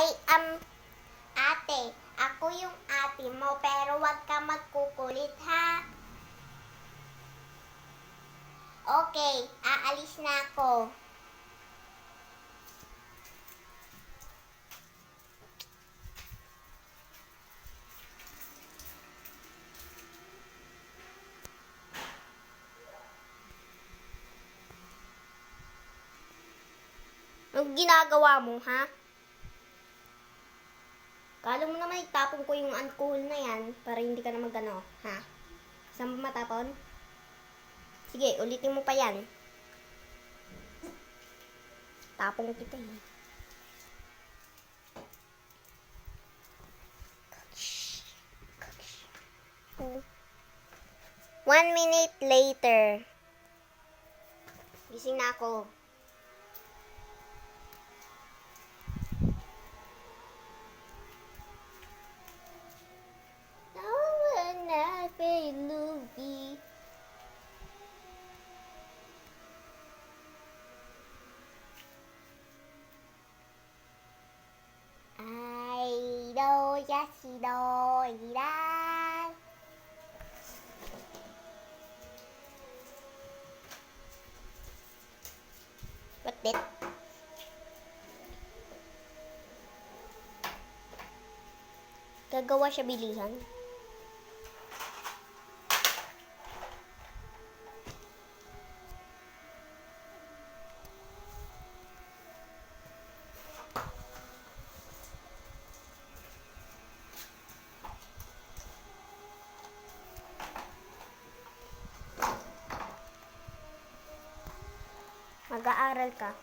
I am ate. Ako yung ate mo, pero wag ka magkukulit, ha? Okay, aalis na ako. Anong ginagawa mo, ha? Kala mo naman itapon ko yung alcohol na yan para hindi ka na magano, ha? Saan ba matapon? Sige, ulitin mo pa yan. Tapong kita eh. One minute later. Gising na ako. Lugi. Ai đâu ya si đâu gì đây. Bakit? Gagawa siya bilihan. Mag-aaral ka.